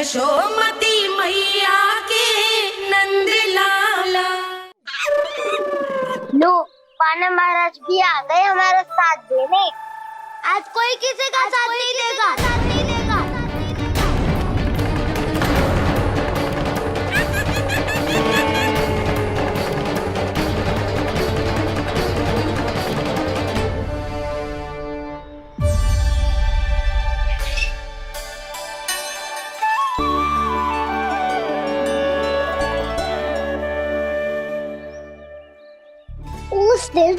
यशोमती मैया के नंद लाला। लो, वानर महाराज भी आ गए हमारा साथ देने। आज कोई किसी का साथ नहीं देगा। उस दिन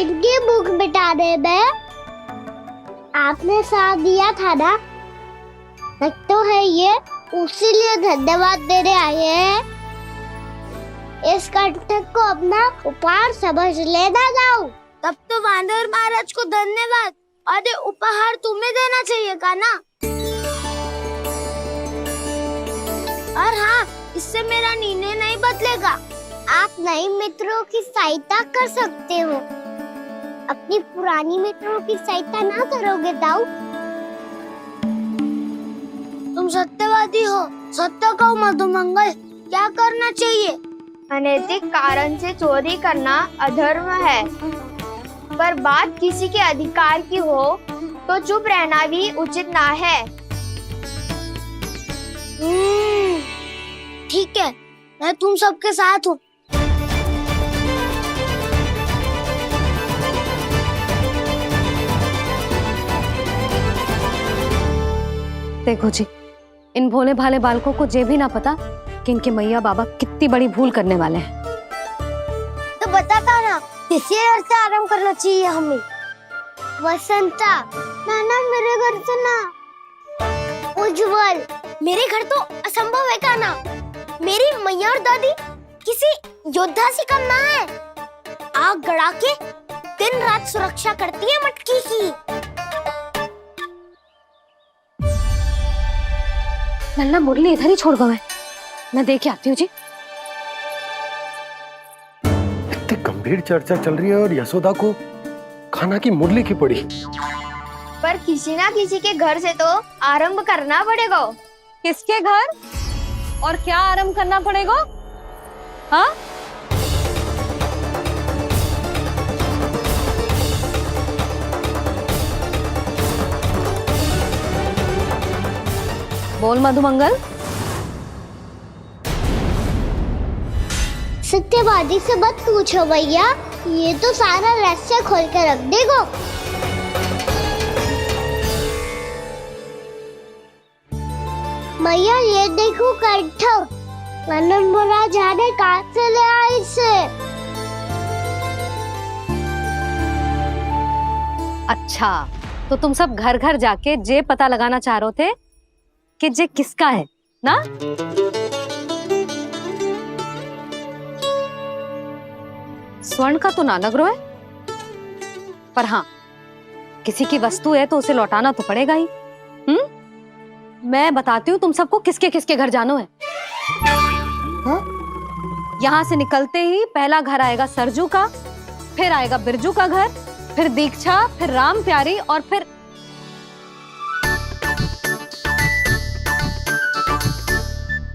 इनकी भूख मिटाने में आपने साथ दिया था ना, लगता है ये उसी लिए धन्यवाद देने आए हैं। इस कर्तव्य को अपना उपहार समझ लेना जाओ। तब तो वानर महाराज को धन्यवाद और ये उपहार तुम्हें देना चाहिए का ना। और हाँ, इससे मेरा निर्णय नहीं बदलेगा। आप नए मित्रों की सहायता कर सकते हो, अपनी पुरानी मित्रों की सहायता ना करोगे दाऊ। तुम सत्यवादी हो, सत्य कहो मधुमंगल, क्या करना चाहिए? अनैतिक कारण से चोरी करना अधर्म है, पर बात किसी के अधिकार की हो तो चुप रहना भी उचित ना है। ठीक है, मैं तुम सबके साथ हूँ। देखो जी, इन भोले भाले बालकों को ये भी ना पता कि इनके मैया बाबा कितनी बड़ी भूल करने वाले हैं। तो बताता ना, किसी घर से आरंभ करना चाहिए हमें। वसंता, नाना मेरे घर से ना। उज्जवल, मेरे घर तो असंभव है का ना। मेरी मैया और दादी किसी योद्धा से कम ना है। आग गड़ा के दिन रात सुरक्षा करती है मटकी की। नन्ना मुरली इधर ही छोड़ गए, मैं देख के आती हूँ जी। इतनी गंभीर चर्चा चल रही है और यशोदा को खाना की मुरली की पड़ी। पर किसी ना किसी के घर से तो आरंभ करना पड़ेगा। किसके घर और क्या आरंभ करना पड़ेगा? हाँ, बोल मधुमंगल। सत्यवादी से मत पूछो भैया, ये तो सारा रहस्य खोल के रख देगा। भैया ये देखो कंठ, वानर महाराज जाने कहाँ से ले आए इसे। अच्छा, तो तुम सब घर घर जाके जे पता लगाना चाह रहे थे कि जे किसका है ना? स्वर्ण का तो ना लग रहा है, पर हाँ, किसी की वस्तु है तो उसे लौटाना तो पड़ेगा ही। मैं बताती हूँ तुम सबको किसके किसके घर जाना है। यहाँ से निकलते ही पहला घर आएगा सरजू का, फिर आएगा बिरजू का घर, फिर दीक्षा, फिर राम प्यारी और फिर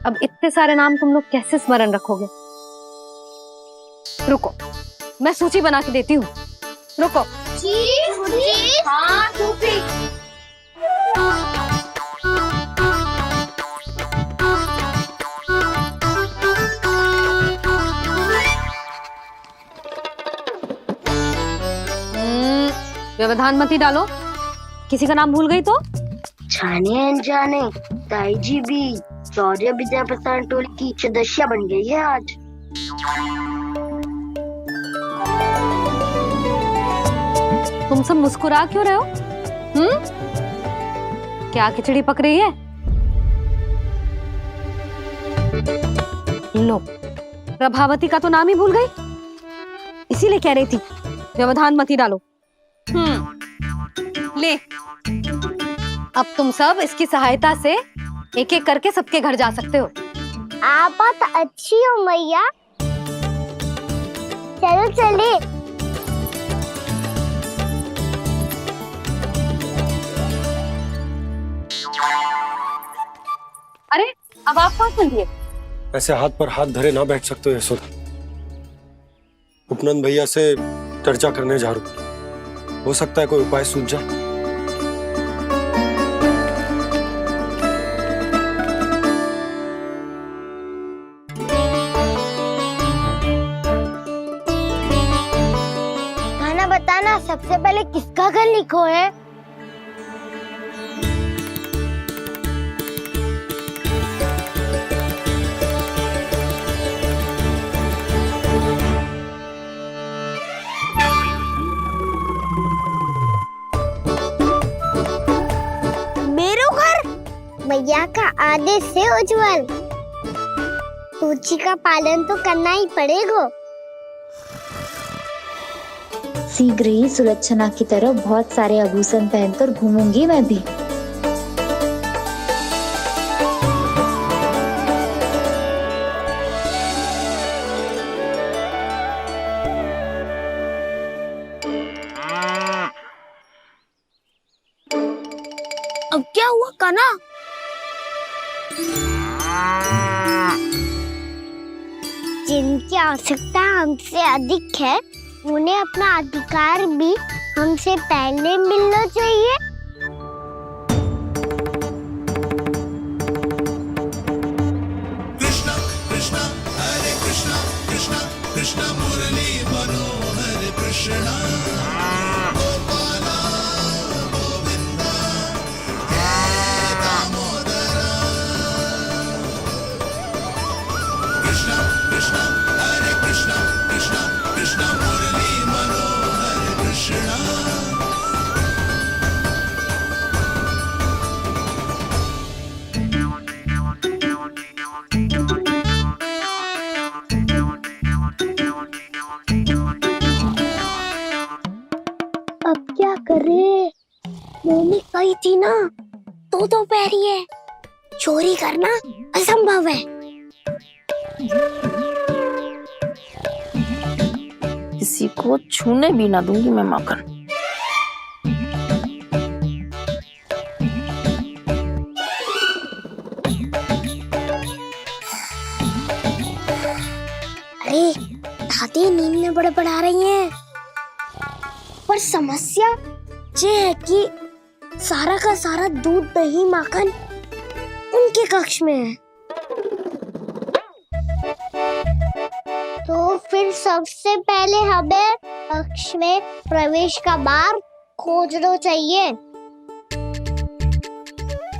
अब इतने सारे नाम तुम लोग कैसे स्मरण रखोगे? रुको, मैं सूची बना के देती हूँ। रुको। हाँ, व्यवधान मत ही डालो, किसी का नाम भूल गई तो? जाने अनजाने ताई जी भी शौर्य विद्या प्रसारण टोली की सदस्य बन गई है आज। तुम सब मुस्कुरा क्यों रहे हो? क्या खिचड़ी पक रही है? लो, प्रभावती का तो नाम ही भूल गई, इसीलिए कह रही थी व्यवधान मत ही डालो। ले, अब तुम सब इसकी सहायता से एक एक करके सबके घर जा सकते हो। आप बात अच्छी हो मैया, चलो चले। अरे अब आप कहाँ चल दिए? ऐसे हाथ पर हाथ धरे ना बैठ सकते हो यशोदा। उपनंद भैया से चर्चा करने जा रहा हूं, हो सकता है कोई उपाय सूझ जाए। खाना बताना, सबसे पहले किसका घर लिखो है? मेरो घर भैया का आदेश से उज्जवल, सूची का पालन तो करना ही पड़ेगा। शीघ्र ही सुलक्षणा की तरह बहुत सारे आभूषण पहनकर घूमूंगी मैं भी। अब क्या हुआ काना? जिनकी आवश्यकता हमसे अधिक है, उन्हें अपना अधिकार भी हमसे पहले मिलना चाहिए। कृष्णा कृष्णा हरे कृष्णा कृष्णा कृष्णा मुरली मनोहर कृष्णा गोपाला गोविंदा हे दामोदरा। कृष्णा कृष्णा हरे कृष्णा कृष्णा कृष्णा मुरली मनोहर कृष्णा। अब क्या करे? मम्मी कही थी ना, तो पैरी है, चोरी करना असंभव है। किसी को छूने भी ना दूंगी मैं माखन। अरे दादी नींद में बड़बड़ा रही हैं, पर समस्या ये है कि सारा का सारा दूध दही माखन उनके कक्ष में है। तो फिर सबसे पहले हमें कक्ष में प्रवेश का मार्ग खोजना चाहिए।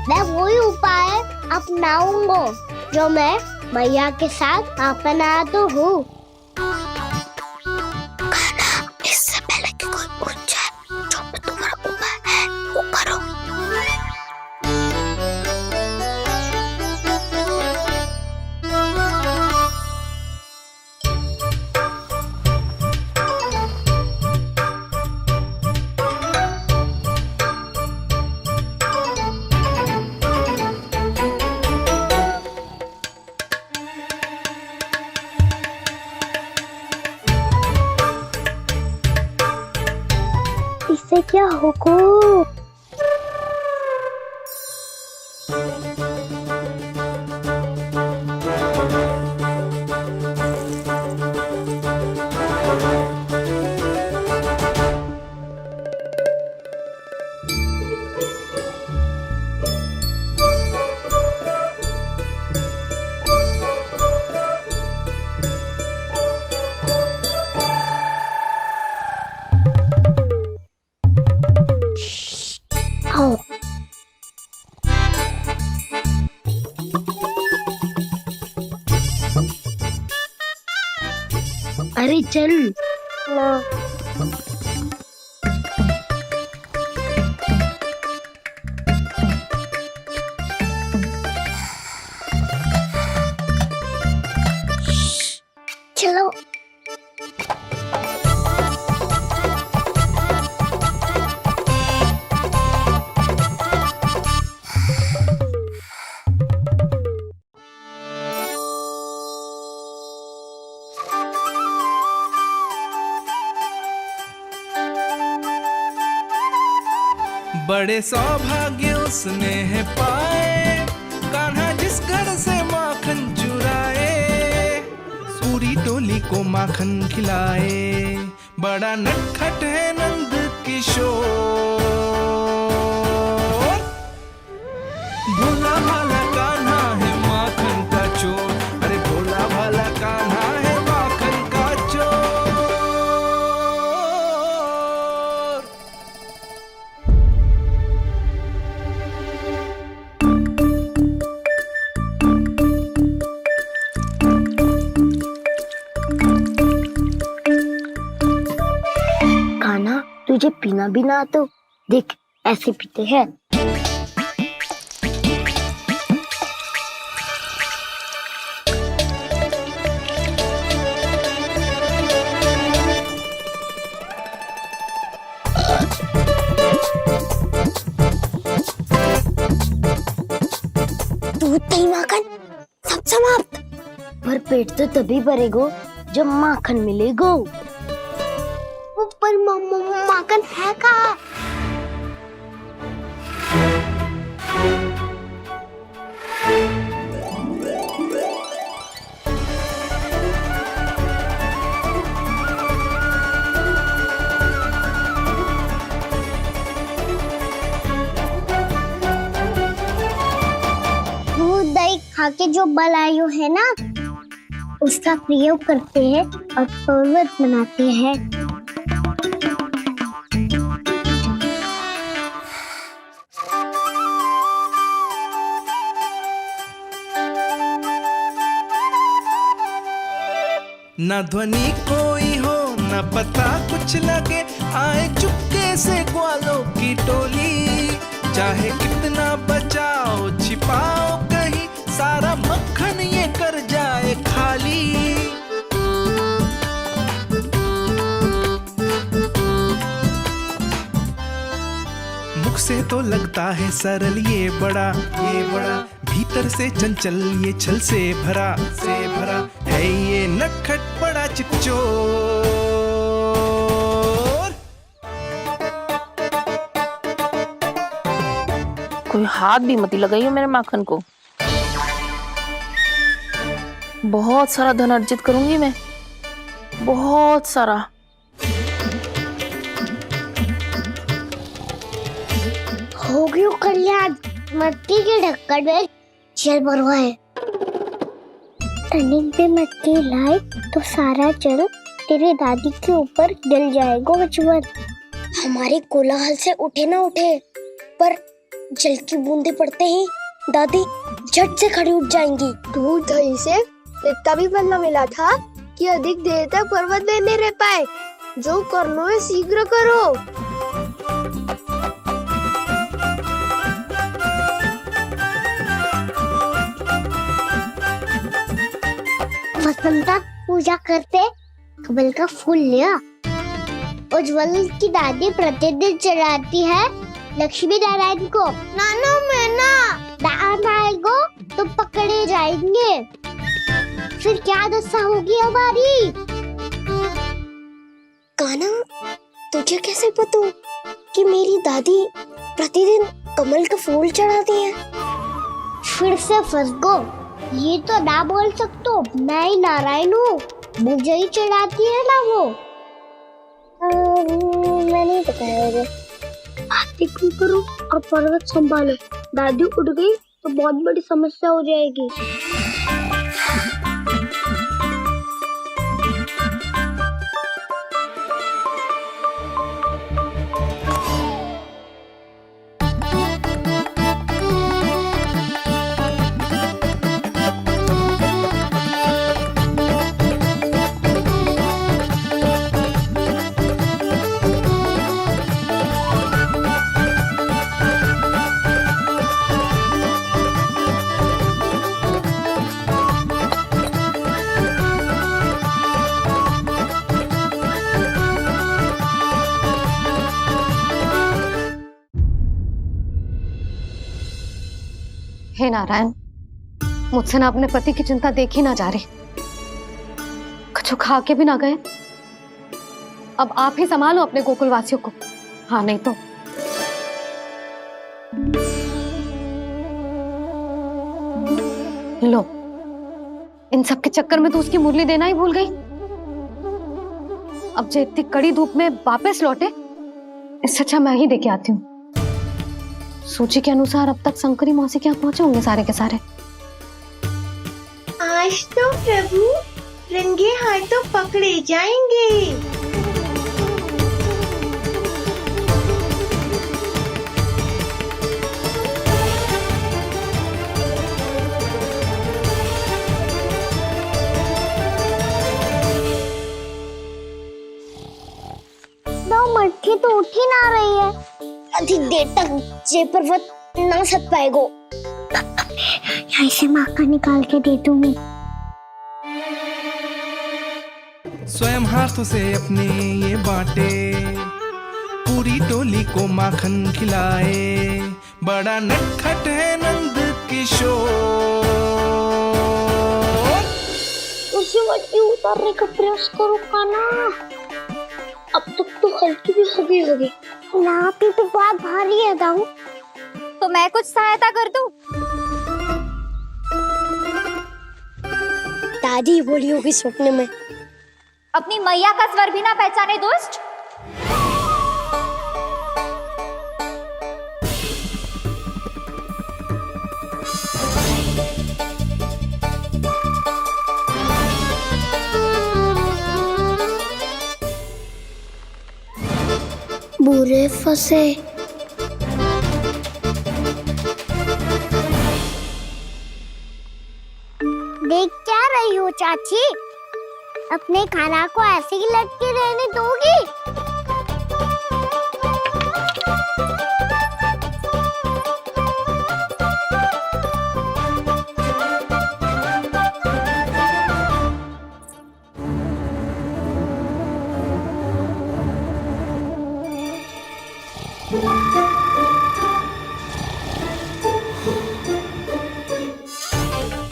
मैं वही उपाय अपनाऊंगा जो मैं भैया के साथ अपनाता हूँ। इससे पहले कि कोई पूछ जाए, जो भी तुम्हारा उपाय है वो करो। इससे क्या होगा? आओ। अरे चल। ना। चलो। बड़े सौभाग्य उसने है पाए, कान्हा जिसका को माखन खिलाए, बड़ा नटखट है नंद किशोर। भोला भाला कान्हा है माखन का चोर, अरे भोला भाला कान्हा है माखन का चोर। कान्हा, तुझे पीना भी ना तो देख ऐसे पीते हैं। दूध दही माखन सब समाप्त। पर पेट तो तभी भरेगो जब माखन मिलेगो। ऊपर माखन है कहाँ? दूध दही खा के जो बलायु है ना, उसका प्रयोग करते हैं और पर्वत बनाते हैं। न ध्वनि कोई हो न पता कुछ लगे, आए चुपके से ग्वालों की टोली। चाहे कितना बचाओ छिपाओ कहीं, सारा मक्खन ये कर जाए खाली। मुख से तो लगता है सरल ये बड़ा भीतर से चंचल ये छल से भरा है ये नटखट बड़ा चिकचोर। कोई हाथ भी मत लगाइयो मेरे माखन को। बहुत सारा धन अर्जित करूंगी मैं, बहुत सारा। हो गयो कल्याण, मटकी के ढक्कन में जल भरवा है। टर्निंग पे मटकी लाए तो सारा जल तेरे दादी के ऊपर डल जाएगा बचवन। हमारे कोलाहल से उठे ना उठे, पर जल की बूंदे पड़ते ही दादी झट से खड़ी उठ जाएंगी। दूध दही से इतना भी बदला मिला था कि अधिक देर तक पर्वत में नहीं रह पाए। जो करना है शीघ्र करो। वसंता पूजा करते कमल का फूल लिया। उज्जवल की दादी प्रतिदिन चढ़ाती है लक्ष्मी नारायण को। नाना मैना दान आएगो तो पकड़े जाएंगे, फिर क्या दशा होगी हमारी? कान्हा, तुझे कैसे पता कि मेरी दादी प्रतिदिन कमल का फूल चढ़ाती है? फिर से फंस गो। ये तो ना बोल सकते, मैं ही नारायण हूँ, मुझे ही चढ़ाती है ना वो। मैं नहीं बताया। आरती क्यों करो और पर्वत संभालो। दादी उठ गई तो बहुत बड़ी समस्या हो जाएगी। हे नारायण, मुझसे ना अपने पति की चिंता देखी ना जा रही, कुछ खा के भी ना गए। अब आप ही संभालो अपने गोकुलवासियों को। हाँ, नहीं तो लो, इन सब के चक्कर में तो उसकी मुरली देना ही भूल गई। अब जो इतनी कड़ी धूप में वापस लौटे, इससे अच्छा मैं ही देके आती हूँ। सूची के अनुसार अब तक शंकरी मौसी के यहाँ पहुंचे होंगे सारे के सारे। आज तो प्रभु रंगे हाथों पकड़े जाएंगे। मटकी तो उठ ही ना रही है। अधिक देर तक जे पर्वत ना सक पाएगो। यहाँ से माखन निकाल के दे दूँ मैं। स्वयं हाथों से अपने ये बांटे, पूरी टोली को माखन खिलाए, बड़ा नटखट है नंद किशोर। उसे मटकी उतारने का प्रयास करो काना। अब तक तो हल्की भी होगी। नापी तो बहुत भारी है दाऊ। तो मैं कुछ सहायता कर दूं? दादी बोली होगी सपने में। अपनी मैया का स्वर भी ना पहचाने दुष्ट। बुरे फंसे। देख क्या रही हो चाची? अपने खाना को ऐसे ही लटके रहने दोगी?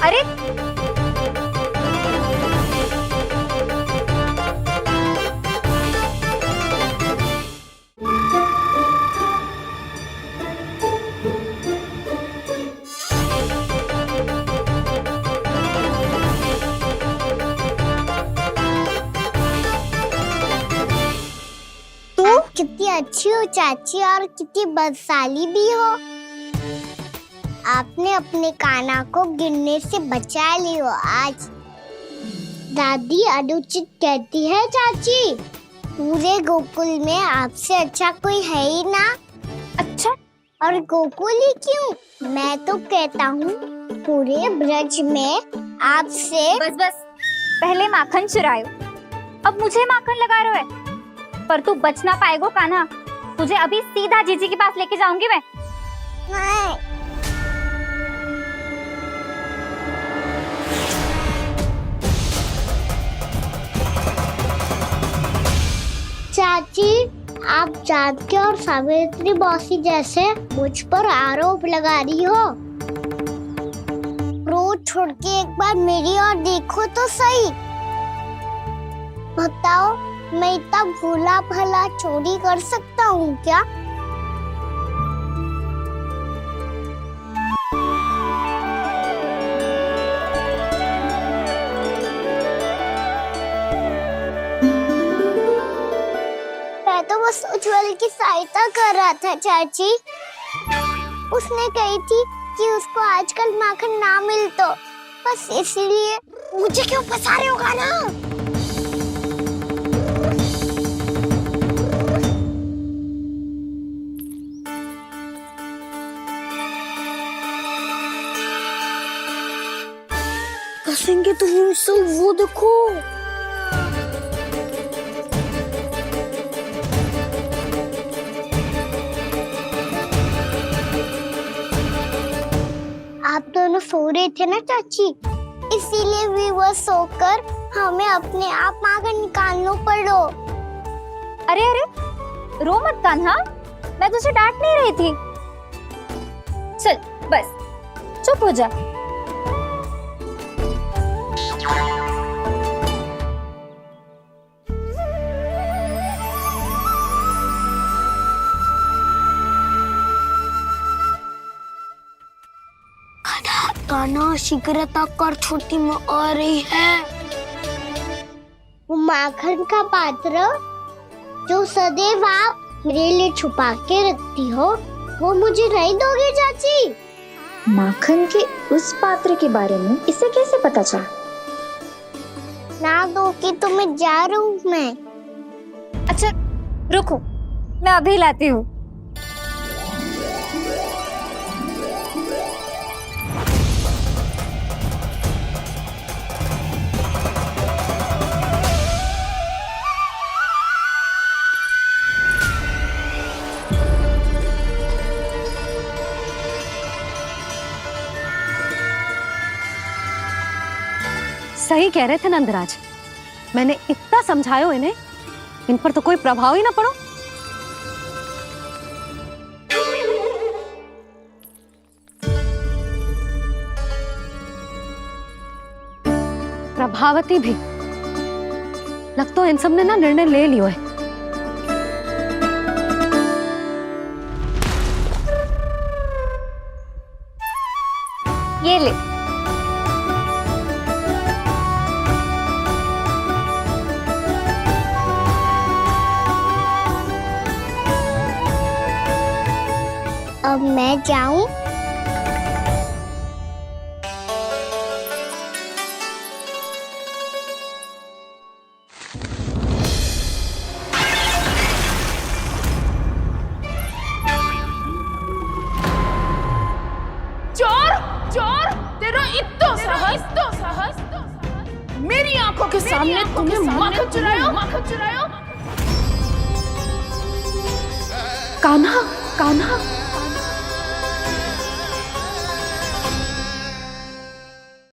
अरे तुम कितनी अच्छी हो चाची और कितनी बदसाली भी हो। आपने अपने काना को गिरने से बचा ली हो आज। दादी अनुचित कहती है चाची, पूरे गोकुल में आपसे अच्छा कोई है ही ना। अच्छा, और गोकुल ही क्यों, मैं तो कहता हूँ पूरे ब्रज में आपसे। बस बस, पहले माखन चुरायो, अब मुझे माखन लगा रहे हो। पर तू बच ना पाएगो कान्हा, तुझे अभी सीधा जीजी के पास लेके जाऊंगी मैं। नहीं। चाची, आप जानकी और सावित्री मौसी जैसे मुझ पर आरोप लगा रही हो। रोज छोड़ के एक बार मेरी ओर देखो तो सही। बताओ, मैं इतना भोला भला चोरी कर सकता हूँ क्या? मैं तो बस उज्जवल की सहायता कर रहा था चाची। उसने कही थी कि उसको आजकल माखन ना मिल तो बस इसलिए। मुझे क्यों फंसा रहे हो ना? फंसेंगे तो मुझसे, वो देखो। आप दोनों सो रहे थे ना चाची, इसीलिए विवश सोकर हमें अपने आप माखन निकालना पड़ो। अरे अरे, रो मत कान्हा, मैं तुझे डांट नहीं रही थी। चल बस चुप हो जा। कान्हा शीघ्रता कर, छोटी में आ रही है। वो माखन का पात्र जो सदैव आप मेरे लिए छुपा के रखती हो, वो मुझे नहीं दोगे चाची? माखन के उस पात्र के बारे में इसे कैसे पता चला? ना दो कि तो मैं जा रहा हूँ मैं। अच्छा रुको, मैं अभी लाती हूँ। सही कह रहे थे नंदराज, मैंने इतना समझायो इन्हें, इन पर तो कोई प्रभाव ही ना पड़ो। प्रभावती भी लगता तो इन सब ने ना निर्णय ले लियो है। ये ले। अब मैं जाऊं? चोर चोर, तेरा इत्तो साहस, मेरी आंखों के सामने तुमने माखन चुरायो। कान्हा, कान्हा